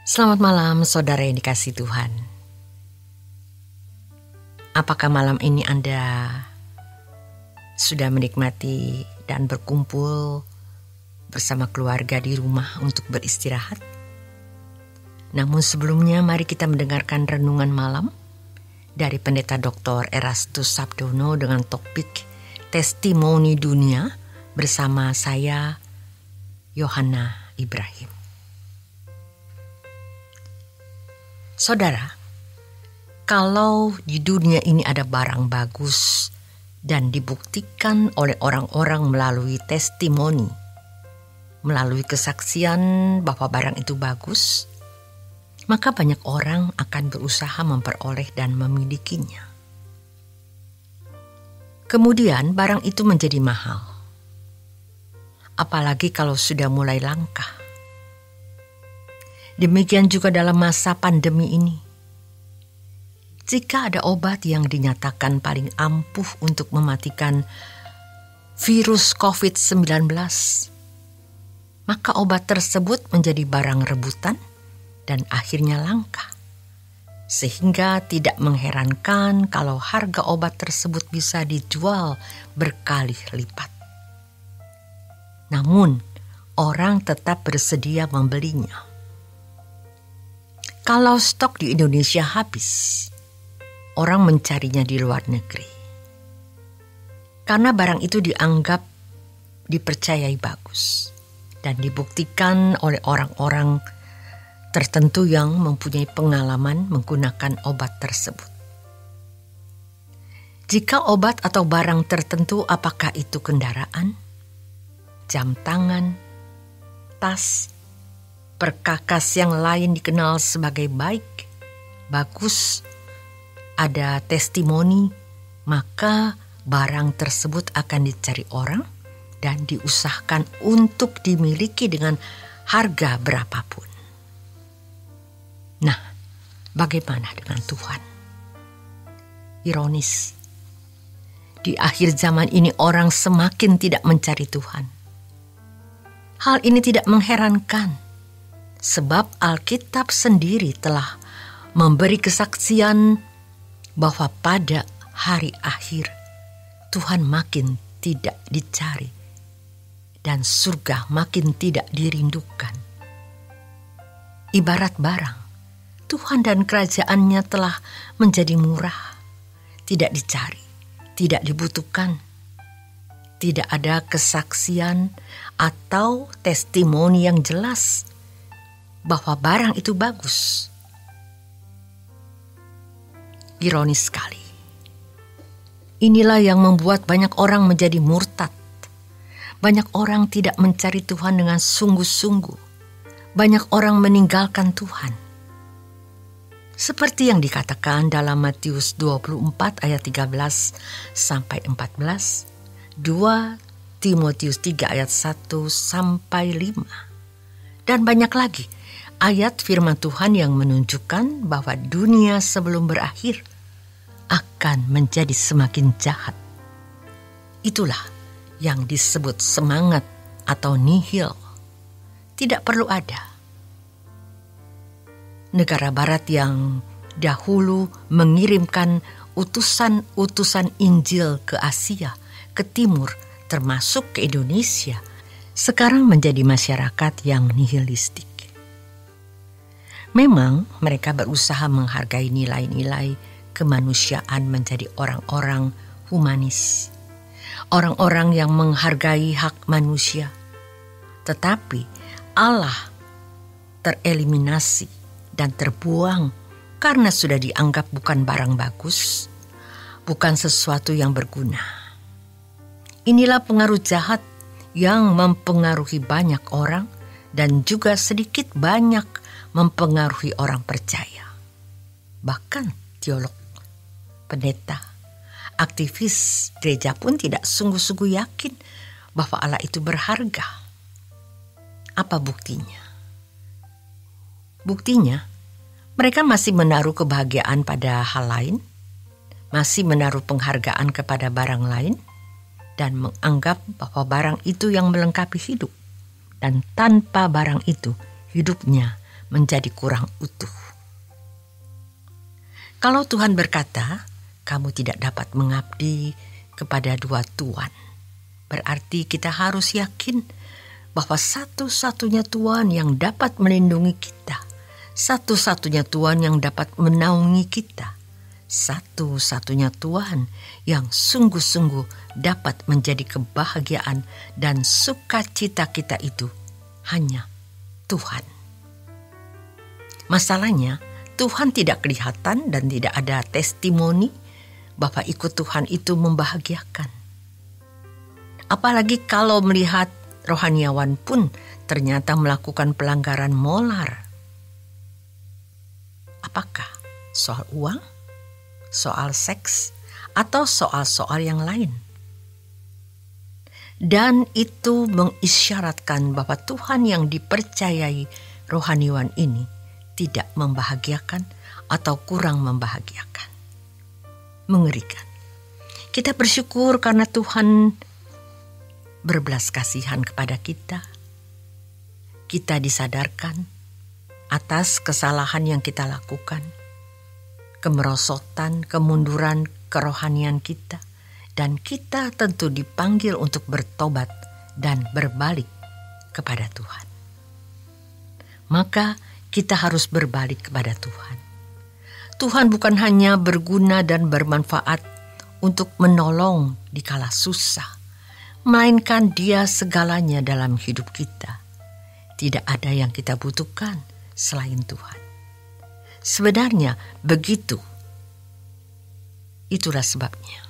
Selamat malam saudara yang dikasihi Tuhan. Apakah malam ini Anda sudah menikmati dan berkumpul bersama keluarga di rumah untuk beristirahat? Namun sebelumnya mari kita mendengarkan renungan malam dari Pendeta Dr. Erastus Sabdono dengan topik Testimoni Dunia bersama saya, Yohana Ibrahim. Saudara, kalau di dunia ini ada barang bagus dan dibuktikan oleh orang-orang melalui testimoni, melalui kesaksian bahwa barang itu bagus, maka banyak orang akan berusaha memperoleh dan memilikinya. Kemudian barang itu menjadi mahal, apalagi kalau sudah mulai langka. Demikian juga dalam masa pandemi ini. Jika ada obat yang dinyatakan paling ampuh untuk mematikan virus COVID-19, maka obat tersebut menjadi barang rebutan dan akhirnya langka. Sehingga tidak mengherankan kalau harga obat tersebut bisa dijual berkali lipat. Namun, orang tetap bersedia membelinya. Kalau stok di Indonesia habis, orang mencarinya di luar negeri. Karena barang itu dianggap dipercayai bagus dan dibuktikan oleh orang-orang tertentu yang mempunyai pengalaman menggunakan obat tersebut. Jika obat atau barang tertentu, apakah itu kendaraan, jam tangan, tas, perkakas yang lain dikenal sebagai baik, bagus, ada testimoni, maka barang tersebut akan dicari orang dan diusahakan untuk dimiliki dengan harga berapapun. Nah, bagaimana dengan Tuhan? Ironis, di akhir zaman ini orang semakin tidak mencari Tuhan. Hal ini tidak mengherankan, sebab Alkitab sendiri telah memberi kesaksian bahwa pada hari akhir Tuhan makin tidak dicari dan surga makin tidak dirindukan. Ibarat barang, Tuhan dan kerajaannya telah menjadi murah, tidak dicari, tidak dibutuhkan. Tidak ada kesaksian atau testimoni yang jelas bahwa barang itu bagus. Ironis sekali. Inilah yang membuat banyak orang menjadi murtad. Banyak orang tidak mencari Tuhan dengan sungguh-sungguh. Banyak orang meninggalkan Tuhan. Seperti yang dikatakan dalam Matius 24 ayat 13 sampai 14, 2 Timotius 3 ayat 1 sampai 5, dan banyak lagi ayat firman Tuhan yang menunjukkan bahwa dunia sebelum berakhir akan menjadi semakin jahat. Itulah yang disebut semangat atau nihil. Tidak perlu ada. Negara barat yang dahulu mengirimkan utusan-utusan Injil ke Asia, ke Timur, termasuk ke Indonesia, sekarang menjadi masyarakat yang nihilistik. Memang mereka berusaha menghargai nilai-nilai kemanusiaan menjadi orang-orang humanis. Orang-orang yang menghargai hak manusia. Tetapi Allah tereliminasi dan terbuang karena sudah dianggap bukan barang bagus, bukan sesuatu yang berguna. Inilah pengaruh jahat yang mempengaruhi banyak orang dan juga sedikit banyak mempengaruhi orang percaya. Bahkan teolog, pendeta, aktivis gereja pun tidak sungguh-sungguh yakin bahwa Allah itu berharga. Apa buktinya? Buktinya, mereka masih menaruh kebahagiaan pada hal lain, masih menaruh penghargaan kepada barang lain, dan menganggap bahwa barang itu yang melengkapi hidup. Dan tanpa barang itu, hidupnya menjadi kurang utuh. Kalau Tuhan berkata, kamu tidak dapat mengabdi kepada dua tuan, berarti kita harus yakin bahwa satu-satunya Tuhan yang dapat melindungi kita, satu-satunya Tuhan yang dapat menaungi kita, satu-satunya Tuhan yang sungguh-sungguh dapat menjadi kebahagiaan dan sukacita kita itu hanya Tuhan. Masalahnya, Tuhan tidak kelihatan dan tidak ada testimoni bahwa ikut Tuhan itu membahagiakan. Apalagi kalau melihat rohaniawan pun ternyata melakukan pelanggaran moral. Apakah soal uang, soal seks, atau soal-soal yang lain? Dan itu mengisyaratkan bahwa Tuhan yang dipercayai rohaniawan ini tidak membahagiakan atau kurang membahagiakan. Mengerikan. Kita bersyukur karena Tuhan berbelas kasihan kepada kita. Kita disadarkan atas kesalahan yang kita lakukan, kemerosotan, kemunduran kerohanian kita, dan kita tentu dipanggil untuk bertobat dan berbalik kepada Tuhan. Maka kita harus berbalik kepada Tuhan. Tuhan bukan hanya berguna dan bermanfaat untuk menolong di kala susah, melainkan Dia segalanya dalam hidup kita. Tidak ada yang kita butuhkan selain Tuhan. Sebenarnya begitu. Itulah sebabnya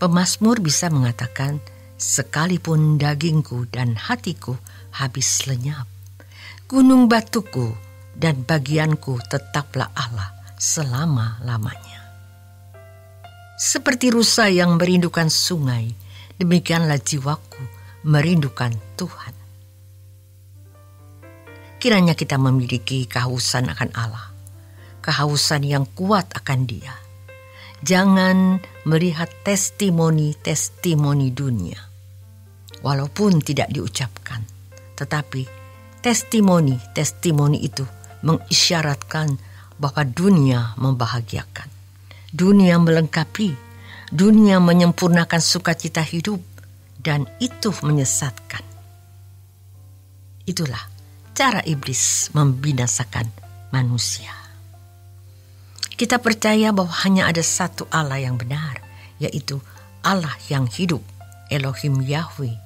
pemazmur bisa mengatakan, sekalipun dagingku dan hatiku habis lenyap, gunung batuku dan bagianku tetaplah Allah selama-lamanya. Seperti rusa yang merindukan sungai, demikianlah jiwaku merindukan Tuhan. Kiranya kita memiliki kehausan akan Allah, kehausan yang kuat akan Dia. Jangan melihat testimoni-testimoni dunia, walaupun tidak diucapkan, tetapi testimoni-testimoni itu mengisyaratkan bahwa dunia membahagiakan, dunia melengkapi, dunia menyempurnakan sukacita hidup, dan itu menyesatkan. Itulah cara iblis membinasakan manusia. Kita percaya bahwa hanya ada satu Allah yang benar, yaitu Allah yang hidup, Elohim Yahweh,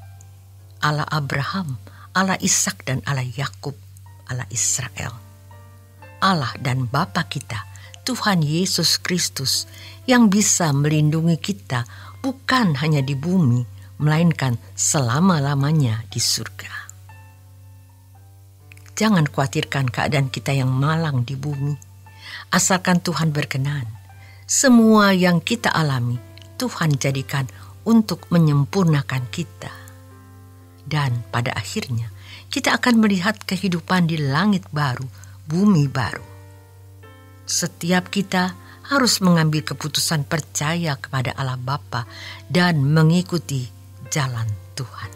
Allah Abraham, Allah Ishak dan Allah Yakub, Allah Israel. Allah dan Bapa kita, Tuhan Yesus Kristus, yang bisa melindungi kita bukan hanya di bumi, melainkan selama-lamanya di surga. Jangan khawatirkan keadaan kita yang malang di bumi. Asalkan Tuhan berkenan, semua yang kita alami Tuhan jadikan untuk menyempurnakan kita. Dan pada akhirnya kita akan melihat kehidupan di langit baru, bumi baru. Setiap kita harus mengambil keputusan percaya kepada Allah Bapa dan mengikuti jalan Tuhan.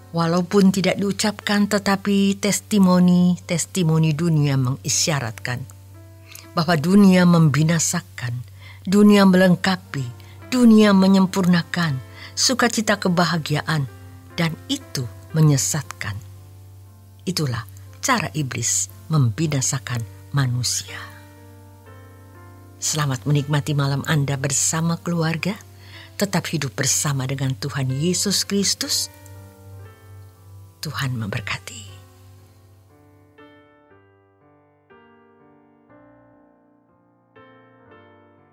Walaupun tidak diucapkan, tetapi testimoni dunia mengisyaratkan bahwa dunia membinasakan, dunia melengkapi, dunia menyempurnakan sukacita kebahagiaan, dan itu menyesatkan. Itulah cara iblis membinasakan manusia. Selamat menikmati malam Anda bersama keluarga. Tetap hidup bersama dengan Tuhan Yesus Kristus. Tuhan memberkati.